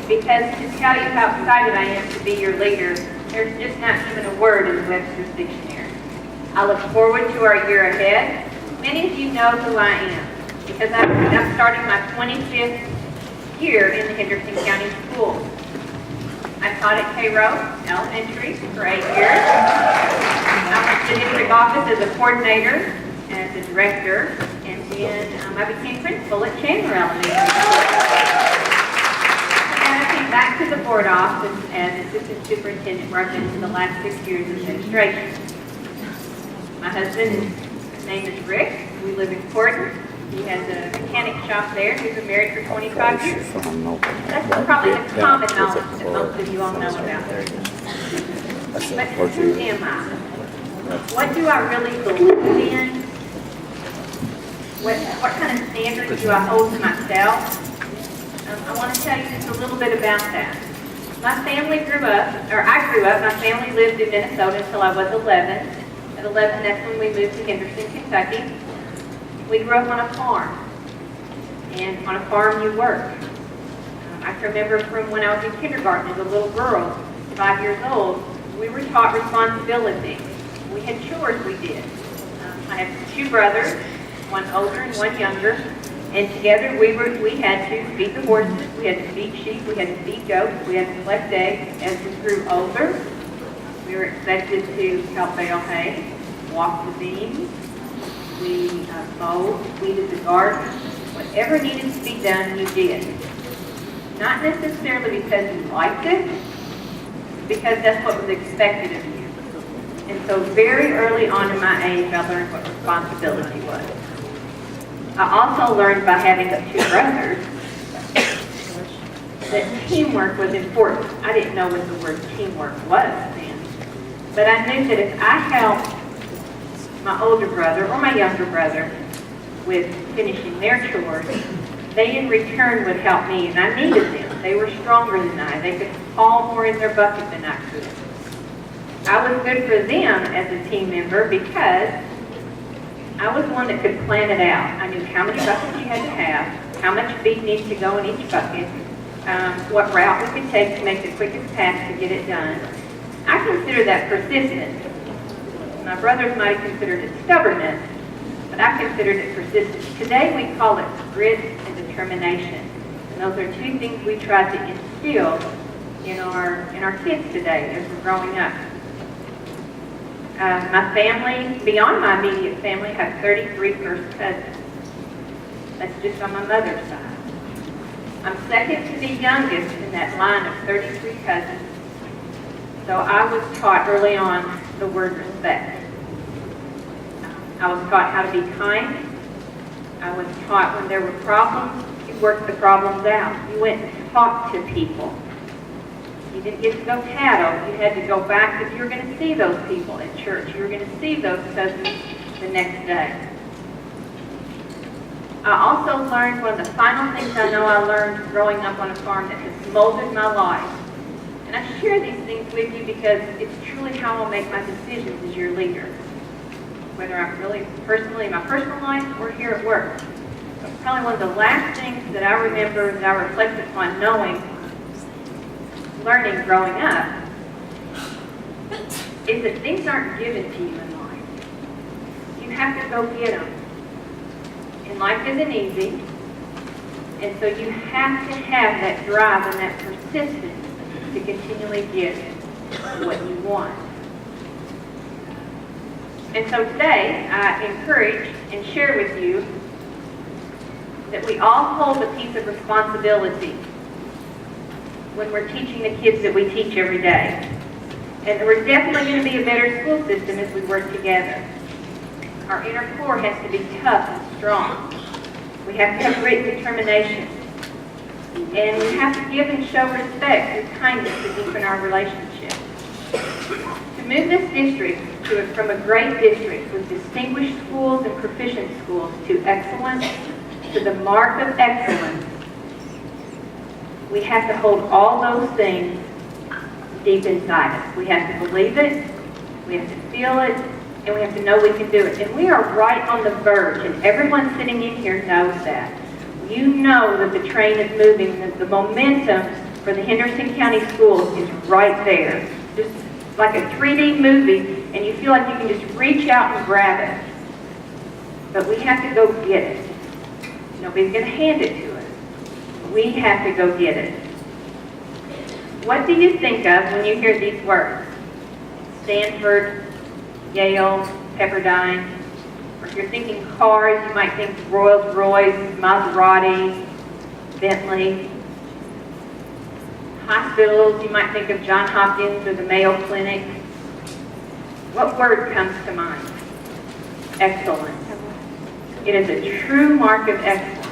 because to tell you how excited I am to be your leader, there's just not even a word in the Webster's Dictionary. I look forward to our year ahead. Many of you know who I am, because I'm starting my 25th year in the Henderson County Schools. I taught at Cairo Elementary for 8 years. I went to the district office as a coordinator, as a director, and then I became principal at Chandler Elementary. And I came back to the board office as assistant superintendent, where I've been for the last 6 years of administration. My husband, his name is Rick. We live in Portland. He has a mechanic shop there. He's been married for 25 years. That's probably the common knowledge that most of you all know about. But who am I? What do I really believe in? What kind of standards do I hold to myself? I want to tell you just a little bit about that. My family I grew up, my family lived in Minnesota until I was 11. At 11, that's when we moved to Henderson, Kentucky. We grew up on a farm, and on a farm you work. I can remember from when I was in kindergarten as a little girl, 5 years old, we were taught responsibility. We had chores we did. I have 2 brothers, one older and one younger, and together we had to feed the horses, we had to feed sheep, we had to feed goats, we had to collect eggs. As we grew older, we were expected to help bale hay, walk the beams, we mowed, weeded the garden. Whatever needed to be done, you did. Not necessarily because you liked it, because that's what was expected of you. And so very early on in my age, I learned what responsibility was. I also learned by having 2 brothers that teamwork was important. I didn't know what the word teamwork was then. But I knew that if I helped my older brother or my younger brother with finishing their chores, they in return would help me, and I needed them. They were stronger than I. They could haul more in their bucket than I could. I was good for them as a team member because I was the one that could plan it out. I knew how many buckets you had to have, how much feed needed to go in each bucket, what route we could take to make the quickest path to get it done. I consider that persistence. My brothers might have considered it stubbornness, but I considered it persistence. Today we call it grit and determination. And those are 2 things we try to instill in our kids today as we're growing up. My family, beyond my immediate family, have 33 first cousins. That's just on my mother's side. I'm second to the youngest in that line of 33 cousins. So I was taught early on the word respect. I was taught how to be kind. I was taught when there were problems, you worked the problems out. You went and talked to people. You didn't get to go tattle. You had to go back. If you were going to see those people at church, you were going to see those cousins the next day. I also learned, one of the final things I know I learned growing up on a farm that has molded my life. And I share these things with you because it's truly how I'll make my decisions as your leader. Whether I'm really personally in my personal life or here at work. But probably one of the last things that I remember that I reflect upon learning growing up, is that things aren't given to you in life. You have to go get them. And life isn't easy. And so you have to have that drive and that persistence to continually get what you want. And so today, I encourage and share with you that we all hold a piece of responsibility when we're teaching the kids that we teach every day. And we're definitely going to be a better school system as we work together. Our inner core has to be tough and strong. We have to have grit and determination. And we have to give and show respect and kindness to deepen our relationship. To move this district from a great district with distinguished schools and proficient schools to excellence, to the mark of excellence, we have to hold all those things deep inside us. We have to believe it, we have to feel it, and we have to know we can do it. And we are right on the verge, and everyone sitting in here knows that. You know that the train is moving, that the momentum for the Henderson County Schools is right there. Just like a 3D movie, and you feel like you can just reach out and grab it. But we have to go get it. Nobody's going to hand it to us. We have to go get it. What do you think of when you hear these words? Stanford, Yale, Pepperdine. Or if you're thinking cars, you might think Rolls-Royce, Maserati, Bentley. Hospitals, you might think of Johns Hopkins or the Mayo Clinic. What word comes to mind? Excellent. It is a true mark of excellence.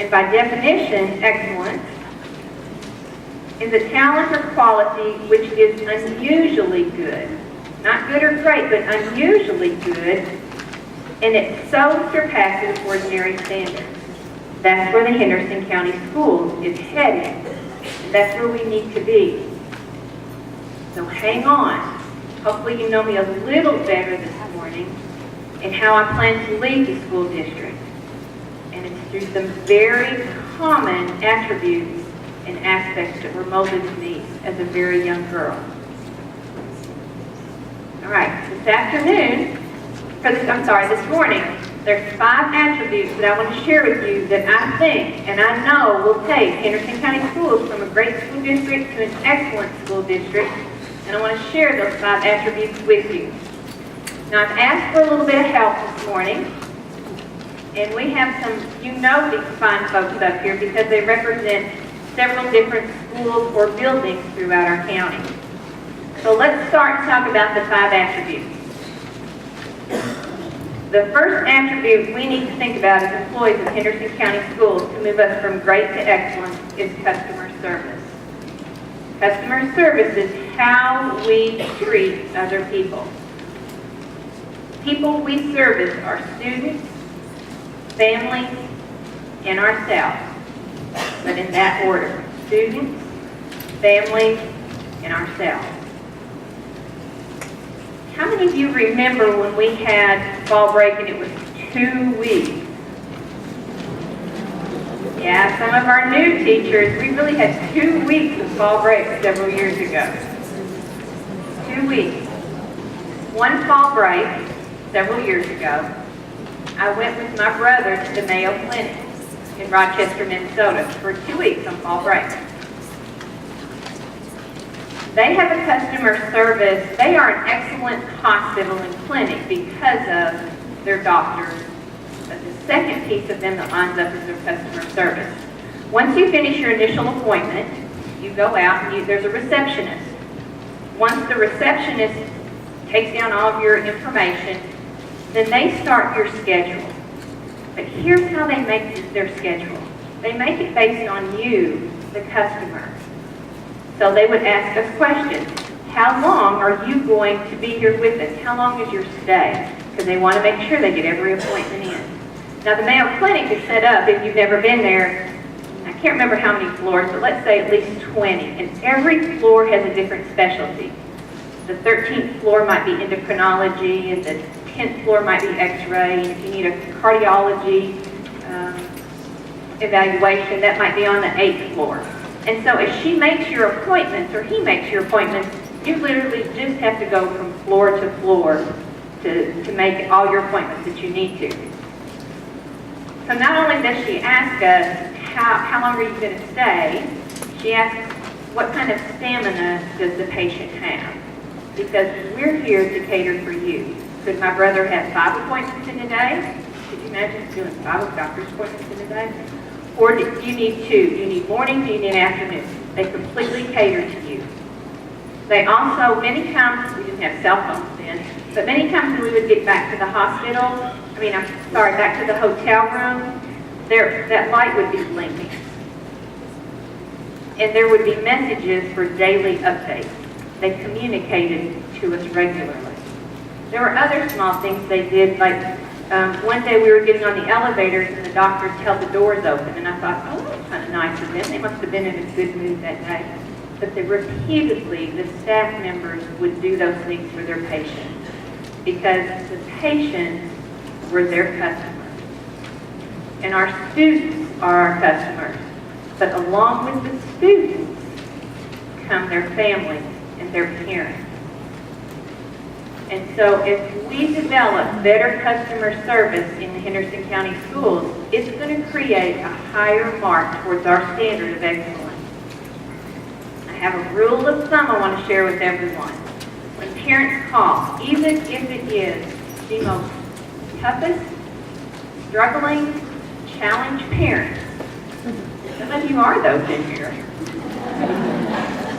And by definition, excellence is a talent or quality which is unusually good. Not good or great, but unusually good, and it so surpasses ordinary standards. That's where the Henderson County Schools is heading. That's where we need to be. So hang on. Hopefully you know me a little better this morning and how I plan to lead the school district. And it's through some very common attributes and aspects that were molded in me as a very young girl. All right, this morning, there's 5 attributes that I want to share with you that I think and I know will take Henderson County Schools from a great school district to an excellent school district, and I want to share those 5 attributes with you. Now, I've asked for a little bit of help this morning, and we have some, these fine folks up here because they represent several different schools or buildings throughout our county. So let's start and talk about the 5 attributes. The first attribute we need to think about as employees of Henderson County Schools to move us from great to excellent is customer service. Customer service is how we treat other people. People we service are students, families, and ourselves. But in that order: students, families, and ourselves. How many of you remember when we had fall break and it was 2 weeks? Yeah, some of our new teachers, we really had 2 weeks of fall break several years ago. 2 weeks. One fall break several years ago, I went with my brother to the Mayo Clinic in Rochester, Minnesota for 2 weeks on fall break. They have a customer service. They are an excellent hospital and clinic because of their doctors. But the second piece of them that lines up is their customer service. Once you finish your initial appointment, you go out and there's a receptionist. Once the receptionist takes down all of your information, then they start your schedule. But here's how they make their schedule. They make it based on you, the customer. So they would ask us questions. How long are you going to be here with us? How long is your stay? Because they want to make sure they get every appointment in. Now the Mayo Clinic is set up, if you've never been there, I can't remember how many floors, but let's say at least 20. And every floor has a different specialty. The 13th floor might be endocrinology, and the 10th floor might be x-ray. If you need a cardiology evaluation, that might be on the 8th floor. And so as she makes your appointments, or he makes your appointments, you literally just have to go from floor to floor to make all your appointments that you need to. So not only does she ask us, how long are you going to stay, she asks, what kind of stamina does the patient have? Because we're here to cater for you. Could my brother have 5 appointments in a day? Could you imagine doing 5 doctor's appointments in a day? Or do you need 2? Do you need morning? Do you need afternoon? They completely cater to you. They also, many times, we didn't have cell phones then, but many times when we would get back to the hospital, back to the hotel room, that light would be blinking. And there would be messages for daily updates. They communicated to us regularly. There were other small things they did, like one day we were getting on the elevators and the doctors held the doors open, and I thought, oh, that's kind of nice of them. They must have been in a good mood that day. But repeatedly, the staff members would do those things for their patients because the patients were their customers. And our students are our customers. But along with the students come their families and their parents. And so if we develop better customer service in the Henderson County schools, it's going to create a higher mark towards our standard of excellence. I have a rule of thumb I want to share with everyone. When parents call, even if it is the most toughest, struggling, challenged parents, some of you are those in here,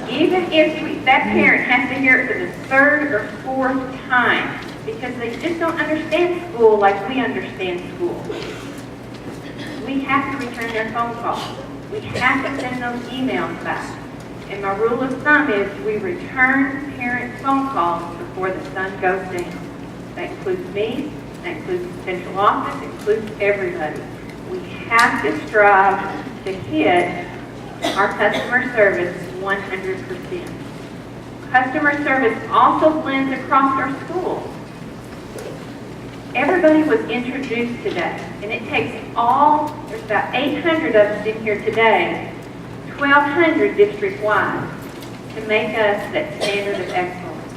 even if that parent has to hear it for the third or fourth time because they just don't understand school like we understand school, we have to return their phone calls. We have to send those emails back. And my rule of thumb is we return parent phone calls before the sun goes down. That includes me, that includes the central office, it includes everybody. We have to strive to hit our customer service 100%. Customer service also blends across our schools. Everybody was introduced today, and it takes there's about 800 of us in here today, 1,200 district-wide, to make us that standard of excellence.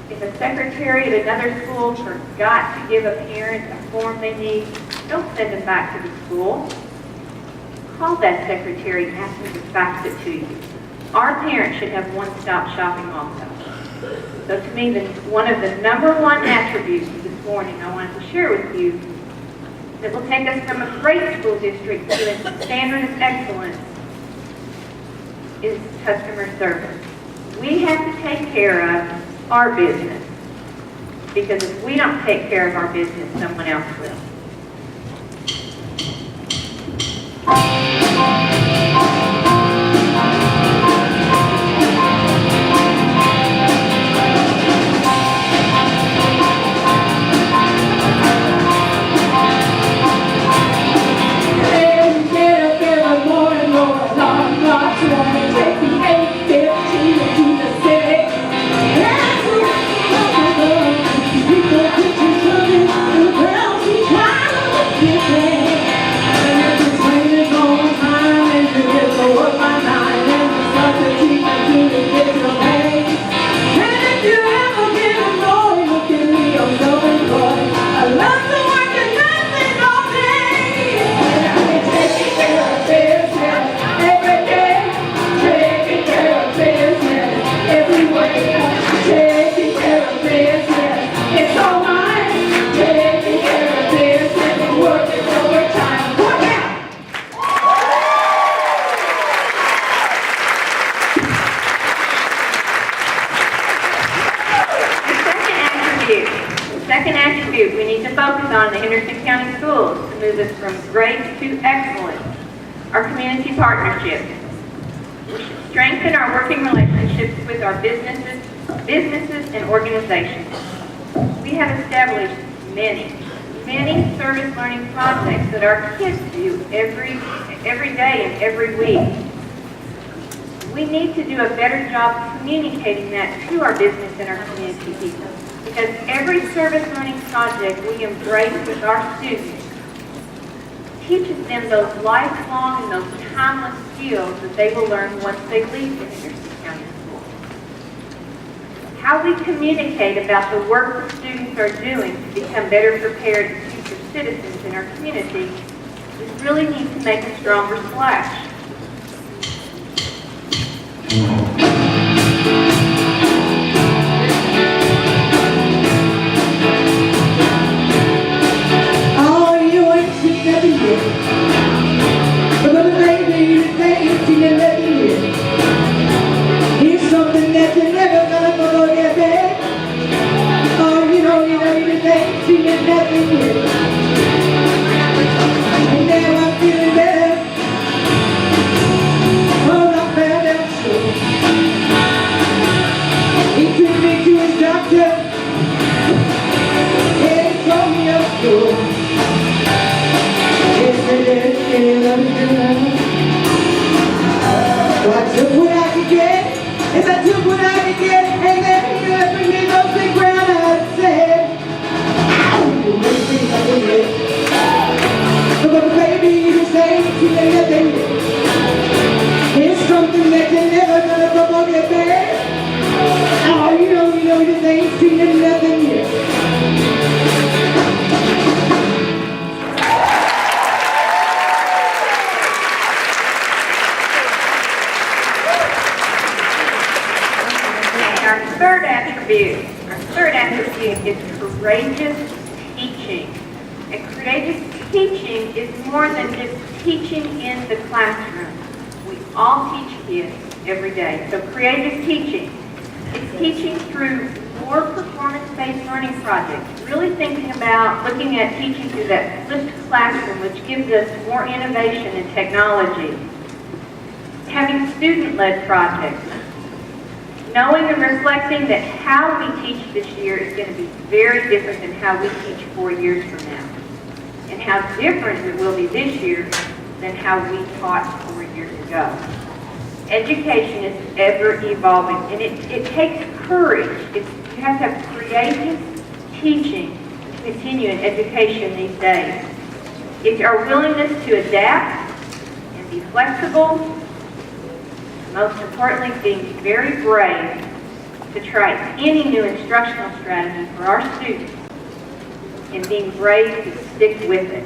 If a secretary at another school forgot to give a parent a form they need, don't send them back to the school. Call that secretary and ask them to fax it to you. Our parents should have one-stop shopping also. So to me, one of the number one attributes this morning I wanted to share with you that will take us from a great school district to a standard of excellence is customer service. We have to take care of our business because if we don't take care of our business, someone else will. Second attribute we need to focus on in the Henderson County schools to move us from great to excellent are community partnerships. We should strengthen our working relationships with our businesses and organizations. We have established many service learning projects that our kids do every day and every week. We need to do a better job communicating that to our business and our community people. Because every service learning project we embrace with our students teaches them those lifelong and those timeless skills that they will learn once they leave the Henderson County School. How we communicate about the work the students are doing to become better prepared future citizens in our community, we really need to make a stronger splash. Oh, Main Street in 11 years. Our third attribute is courageous teaching. And courageous teaching is more than just teaching in the classroom. We all teach kids every day. So courageous teaching is teaching through more performance-based learning projects. Really thinking about looking at teaching through that flipped classroom, which gives us more innovation and technology. Having student-led projects. Knowing and reflecting that how we teach this year is going to be very different than how we teach 4 years from now. And how different it will be this year than how we taught 4 years ago. Education is ever evolving, and it takes courage. You have to have courageous teaching to continue in education these days. It's our willingness to adapt and be flexible. Most importantly, being very brave to try any new instructional strategy for our students and being brave to stick with it.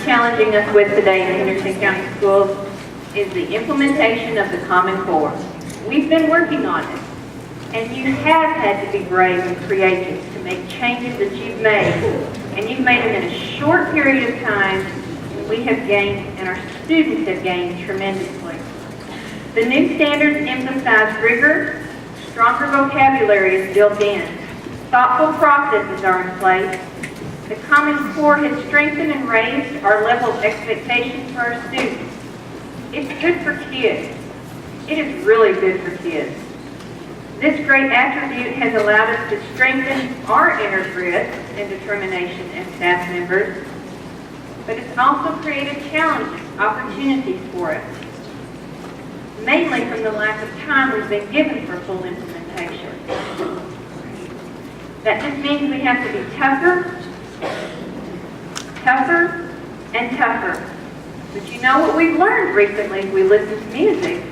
Challenging us with today in Henderson County Schools is the implementation of the Common Core. We've been working on it, and you have had to be brave and creative to make changes that you've made, and you've made them in a short period of time. We have gained, and our students have gained tremendously. The new standards emphasize rigor, stronger vocabulary is built in, thoughtful processes are in place. The Common Core has strengthened and raised our level of expectations for our students. It's good for kids. It is really good for kids. This great attribute has allowed us to strengthen our inner grit and determination as staff members, but it's also created challenges, opportunities for us, mainly from the lack of time we've been given for full implementation. That just means we have to be tougher, and tougher. But you know what we've learned recently as we listen to music?